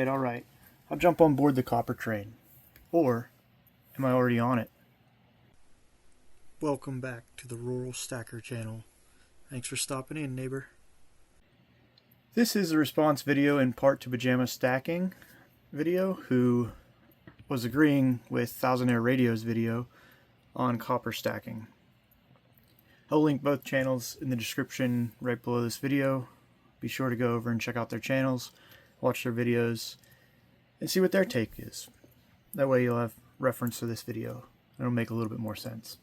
Alright. I'll jump on board the copper train. Or, am I already on it? Welcome back to the Rural Stacker channel. Thanks for stopping in, neighbor. This is a response video in part to Pajama Stacking video, who was agreeing with Thousandaire Radio's video on copper stacking. I'll link both channels in the description right below this video. Be sure to go over and check out their channels, watch their videos, and see what their take is. That way you'll have reference to this video. It'll make a little bit more sense.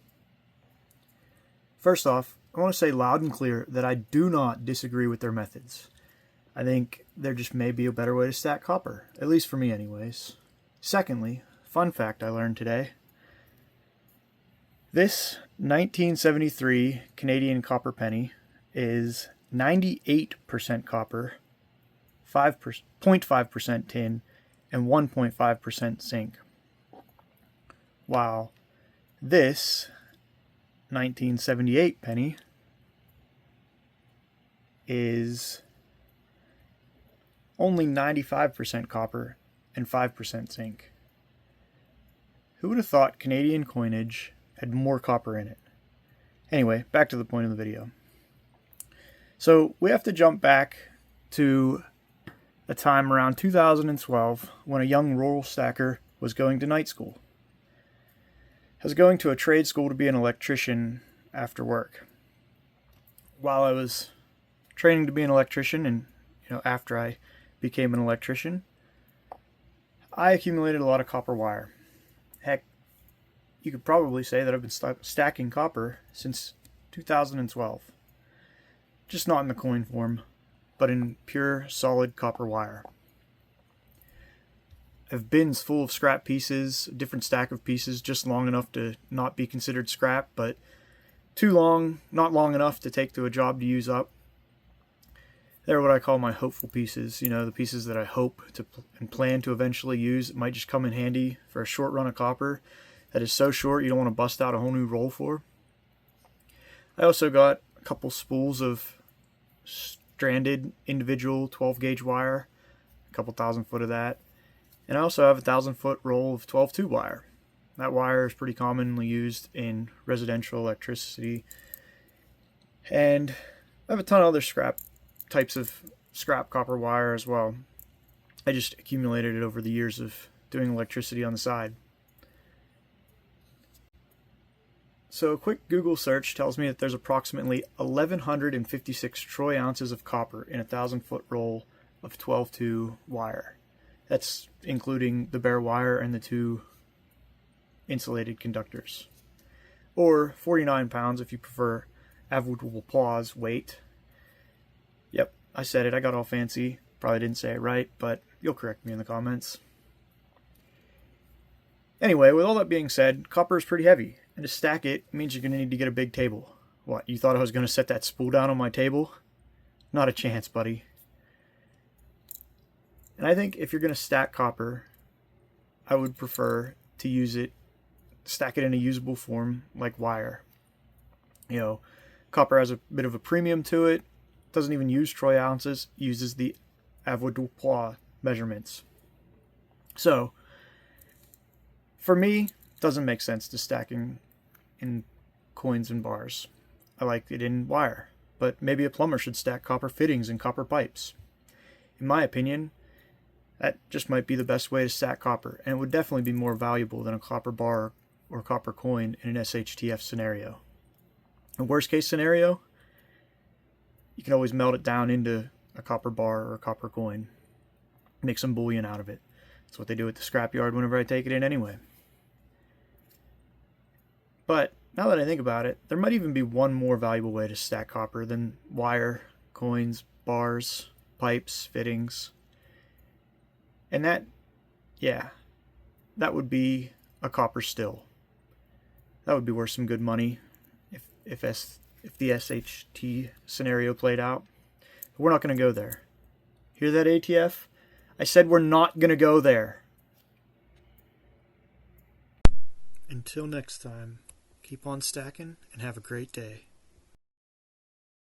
First off, I want to say loud and clear that I do not disagree with their methods. I think there just may be a better way to stack copper, at least for me anyways. Secondly, fun fact I learned today. This 1973 Canadian copper penny is 98% copper, 0.5% tin, and 1.5% zinc. While this 1978 penny is only 95% copper and 5% zinc. Who would have thought Canadian coinage had more copper in it? Anyway, back to the point of the video. So we have to jump back to a time around 2012 when a young rural stacker was going to night school. I was going to a trade school to be an electrician after work. While I was training to be an electrician, and after I became an electrician, I accumulated a lot of copper wire. Heck, you could probably say that I've been stacking copper since 2012. Just not in the coin form, but in pure solid copper wire. I have bins full of scrap pieces, a different stack of pieces, just long enough to not be considered scrap, but too long, not long enough to take to a job to use up. They're what I call my hopeful pieces, the pieces that I hope to and plan to eventually use. It might just come in handy for a short run of copper that is so short you don't want to bust out a whole new roll for. I also got a couple spools of stranded individual 12 gauge wire, a couple 1,000-foot of that, and I also have a 1,000-foot roll of 12-2 wire. That wire is pretty commonly used in residential electricity, and I have a ton of other types of scrap copper wire as well. I just accumulated it over the years of doing electricity on the side. So a quick Google search tells me that there's approximately 1,156 troy ounces of copper in a 1,000-foot roll of 12-2 wire. That's including the bare wire and the two insulated conductors. Or 49 pounds if you prefer avoirdupois weight. Yep, I said it. I got all fancy. Probably didn't say it right, but you'll correct me in the comments. Anyway, with all that being said, copper is pretty heavy, and to stack it means you're going to need to get a big table. What, you thought I was going to set that spool down on my table? Not a chance, buddy. And I think if you're going to stack copper, I would prefer to stack it in a usable form like wire. Copper has a bit of a premium to it. Doesn't even use troy ounces, uses the avoirdupois measurements. So, for me, it doesn't make sense to stacking in coins and bars. I like it in wire, but maybe a plumber should stack copper fittings and copper pipes. In my opinion, that just might be the best way to stack copper, and it would definitely be more valuable than a copper bar or copper coin in an SHTF scenario. In a worst case scenario, you can always melt it down into a copper bar or a copper coin. Make some bullion out of it. That's what they do at the scrapyard whenever I take it in anyway. But now that I think about it, there might even be one more valuable way to stack copper than wire, coins, bars, pipes, fittings. And that would be a copper still. That would be worth some good money if the SHT scenario played out. But we're not going to go there. Hear that, ATF? I said we're not going to go there. Until next time, keep on stacking and have a great day.